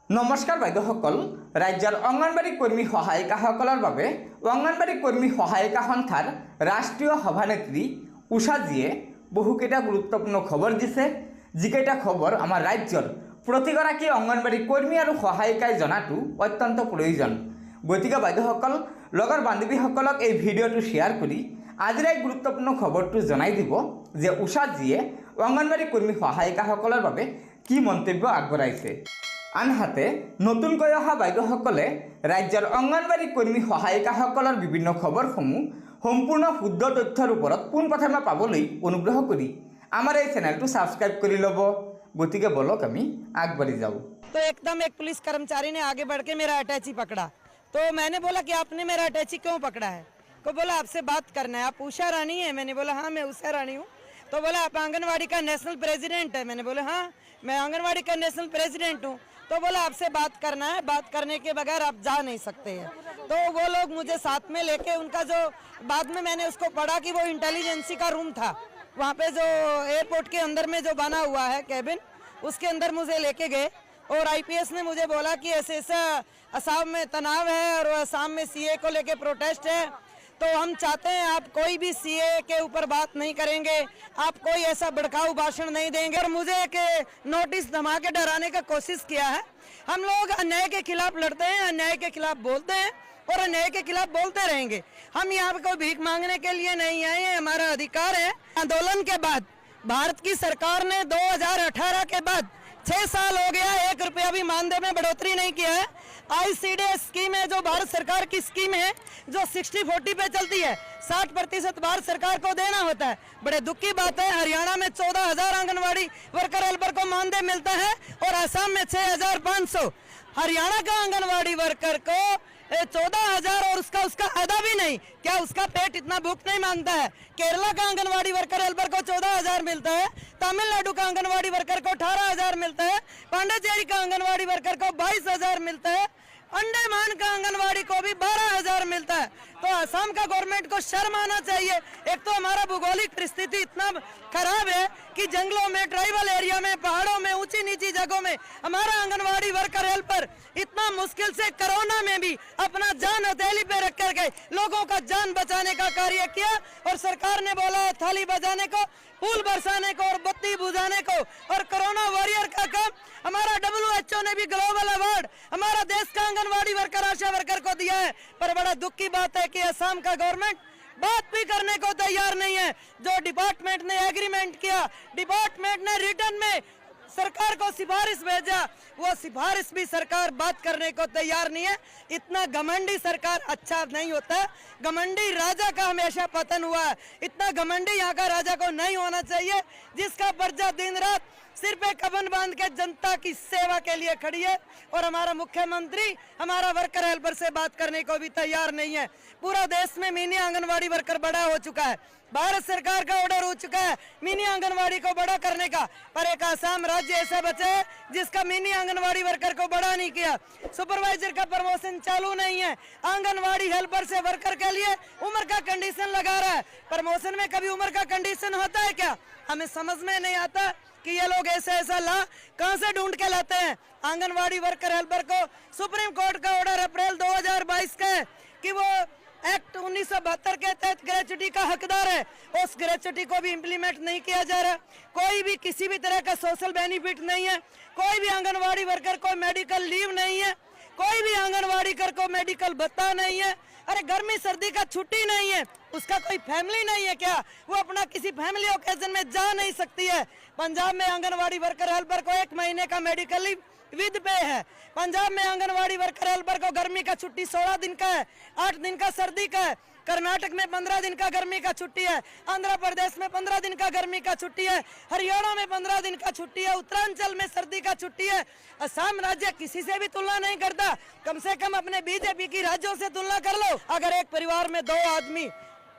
नमस्कार বাইদেউসকল राज्यर अंगनवाड़ी कर्मी सहायिकाসকলৰ বাবে अंगनवाड़ी कर्मी सहायिका सन्थार राष्ट्रीय सभानेत्री उषाजीয়ে बहुकेटा गुरुत्वपूर्ण खबर दिছে जिकेटा खबर आमार राज्यर प्रतिगराकी अंगनवाड़ी कर्मी और सहायिकाय जनातो अत्यंत प्रयोजन गतिके বাইদেউসকল লগৰ बान्धवीসকলক এই ভিডিঅ'টো শ্বেয়াৰ কৰি আজিৰ এই গুৰুত্বপূৰ্ণ খবৰটো জনাই দিব যে উষাजीয়ে अंगनवाड़ी कर्मी सहायिकाসকলৰ বাবে কি মন্তব্য আগবঢ়াইছে। আনহাতে নতুনকৈ অহা বাইদেউসকলে ৰাজ্যৰ অংগনবাড়ী কৰ্মী সহায়িকাসকলৰ বিভিন্ন খবৰসমূহ সম্পূৰ্ণ শুদ্ধ তথ্যৰ ওপৰত পোনপ্ৰথমে পাবলৈ অনুগ্ৰহ কৰি আমাৰ এই চেনেলটো সাবস্ক্ৰাইব কৰি ল'ব। গতিকে বলক আমি আগবাঢ়ি যাওঁ। तो एकदम एक पुलिस कर्मचारी ने आगे बढ़ के मेरा अटैची पकड़ा, तो मैंने बोला कि आपने मेरा अटैची क्यों पकड़ा है? तो बोला आपसे बात करना है। आप उषा रानी है? मैंने बोला हाँ मैं उषा रानी हूँ। तो बोला आप आंगनवाड़ी का नेशनल प्रेसिडेंट है? मैंने बोला हाँ मैं आंगनवाड़ी का नेशनल प्रेसिडेंट हूँ। तो बोला आपसे बात करना है, बात करने के बगैर आप जा नहीं सकते हैं। तो वो लोग मुझे साथ में लेके उनका जो बाद में मैंने उसको पढ़ा कि वो इंटेलिजेंसी का रूम था, वहाँ पे जो एयरपोर्ट के अंदर में जो बना हुआ है कैबिन, उसके अंदर मुझे लेके गए और आईपीएस ने मुझे बोला कि ऐसे ऐसा असम में तनाव है और असम में सीए को लेके प्रोटेस्ट है, तो हम चाहते हैं आप कोई भी सीए के ऊपर बात नहीं करेंगे, आप कोई ऐसा भड़काऊ भाषण नहीं देंगे। और मुझे एक नोटिस धमा के डराने का कोशिश किया है। हम लोग अन्याय के खिलाफ लड़ते हैं, अन्याय के खिलाफ बोलते हैं और अन्याय के खिलाफ बोलते रहेंगे। हम यहाँ पे कोई भीख मांगने के लिए नहीं आए हैं, हमारा अधिकार है। आंदोलन के बाद भारत की सरकार ने 2018 के बाद 6 साल हो गया, 1 रुपया भी मानदेय में बढ़ोतरी नहीं किया है। ICDS स्कीम है जो भारत सरकार की स्कीम है, जो 60-40 पे चलती है, 60% भारत सरकार को देना होता है। बड़े दुख की बात है, हरियाणा में 14,000 आंगनवाड़ी वर्कर हेल्पर को मानदेय मिलता है और असम में 6,500। हरियाणा का आंगनवाड़ी वर्कर को 14,000 और उसका अदा भी नहीं, क्या उसका पेट इतना भूख नहीं मांगता है? केरला का आंगनवाड़ी वर्कर हेल्पर को 14,000 मिलता है, तमिलनाडु का आंगनवाड़ी वर्कर को 18,000 मिलता है, पांडिचेरी का आंगनवाड़ी वर्कर को 22,000 मिलता है, अंडमान का आंगनवाड़ी को भी 12,000 मिलता है। तो असम का गवर्नमेंट को शर्म आना चाहिए। एक तो हमारा भौगोलिक परिस्थिति इतना खराब है कि जंगलों में, ट्राइबल एरिया में, पहाड़ों में, ऊंची नीची जगहों में हमारा आंगनवाड़ी वर्कर हेल्पर इतना मुश्किल से कोरोना में भी अपना जान हथेली पे रख करके लोगों का जान बचाने का कार्य किया। और सरकार ने बोला है थाली बजाने को, फूल बरसाने को और बत्ती बुझाने को, और कोरोना वॉरियर का काम हमारा WHO ने भी ग्लोबल अवार्ड हमारा देश का आंगनवाड़ी वर्कर, आशा वर्कर को दिया है। पर बड़ा दुख की बात है कि असम का गवर्नमेंट बात भी करने को तैयार नहीं है। जो डिपार्टमेंट ने एग्रीमेंट किया, डिपार्टमेंट ने रिटर्न में सरकार को सिफारिश भेजा, वो सिफारिश भी सरकार बात करने को तैयार नहीं है। इतना घमंडी सरकार अच्छा नहीं होता है। घमंडी राजा का हमेशा पतन हुआ है, इतना घमंडी यहाँ का राजा को नहीं होना चाहिए, जिसका प्रजा दिन रात सिर पे कफन बांध के जनता की सेवा के लिए खड़ी है। और हमारा मुख्यमंत्री हमारा वर्कर हेल्पर से बात करने को भी तैयार नहीं है। पूरा देश में मिनी आंगनवाड़ी वर्कर बड़ा हो चुका है, भारत सरकार का ऑर्डर हो चुका है मिनी आंगनवाड़ी को बड़ा करने का, पर एक आसाम राज्य ऐसा बचा है जिसका मिनी आंगनवाड़ी वर्कर को बड़ा नहीं किया। सुपरवाइजर का प्रमोशन चालू नहीं है, आंगनवाड़ी हेल्पर से वर्कर के लिए उम्र का कंडीशन लगा रहा है। प्रमोशन में कभी उम्र का कंडीशन होता है क्या? हमें समझ में नहीं आता कि ये लोग ऐसा ला कहां से ढूंढ के लाते हैं। आंगनवाड़ी वर्कर हेल्पर को सुप्रीम कोर्ट का ऑर्डर अप्रैल 2022 का है कि वो एक्ट 1972 के तहत ग्रेच्युटी का हकदार है, उस ग्रेच्युटी को भी इम्प्लीमेंट नहीं किया जा रहा। कोई भी किसी भी तरह का सोशल बेनिफिट नहीं है, कोई भी आंगनवाड़ी वर्कर को मेडिकल लीव नहीं है, कोई भी आंगनवाड़ी वर्कर को मेडिकल भत्ता नहीं है। अरे गर्मी सर्दी का छुट्टी नहीं है, उसका कोई फैमिली नहीं है क्या? वो अपना किसी फैमिली ओकेजन में जा नहीं सकती है। पंजाब में आंगनवाड़ी वर्कर हेल्पर को 1 महीने का मेडिकल लीव विद पे है। पंजाब में आंगनवाड़ी वर्कर हेल्पर को गर्मी का छुट्टी 16 दिन का है, 8 दिन का सर्दी का है। कर्नाटक में 15 दिन का गर्मी का छुट्टी है, आंध्र प्रदेश में 15 दिन का गर्मी का छुट्टी है, हरियाणा में 15 दिन का छुट्टी है, उत्तरांचल में सर्दी का छुट्टी है। असम राज्य किसी से भी तुलना नहीं करता, कम से कम अपने बीजेपी की राज्यों से तुलना कर लो। अगर एक परिवार में 2 आदमी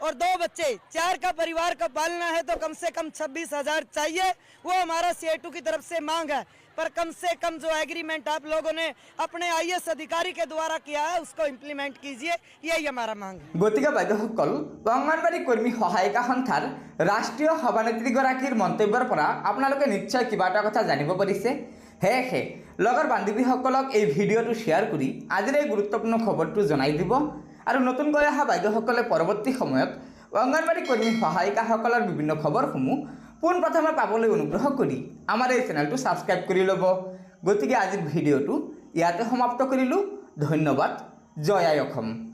और 2 बच्चे, 4 का परिवार को पालना है तो कम से कम 26,000 चाहिए। वो हमारा CI2 की तरफ से मांग है, पर कम से कम जो एग्रीमेंट आप लोगों ने अपने IAS अधिकारी के द्वारा किया है उसको इम्प्लीमेंट कीजिए, यही हमारा मांग है। गतिके বাইদেউসকল অংগনবাড়ী কৰ্মী সহায়িকা সন্থাৰ ৰাষ্ট্ৰীয় সভানেত্ৰীগৰাকীৰ মন্তব্যৰ পৰা আপোনালোকে নিশ্চয় কিবা এটা কথা জানিব পাৰিছে। সেয়েহে লগৰ বান্ধৱীসকলক এই ভিডিঅ'টো শ্বেয়াৰ কৰি আজিৰ এই গুৰুত্বপূৰ্ণ খবৰটো জনাই দিব আৰু নতুনকৈ অহা বাইদেউসকলে পৰৱৰ্তী সময়ত অংগনবাড়ী কৰ্মী সহায়িকাসকলৰ বিভিন্ন খবৰসমূহ পোনপ্ৰথমে পাবলৈ অনুগ্ৰহ কৰি আমাৰ এই চেনেলটো ছাবস্ক্ৰাইব কৰি ল'ব। গতিকে আজিৰ ভিডিঅ'টো ইয়াতে সমাপ্ত কৰিলোঁ। ধন্যবাদ। জয় আই অসম।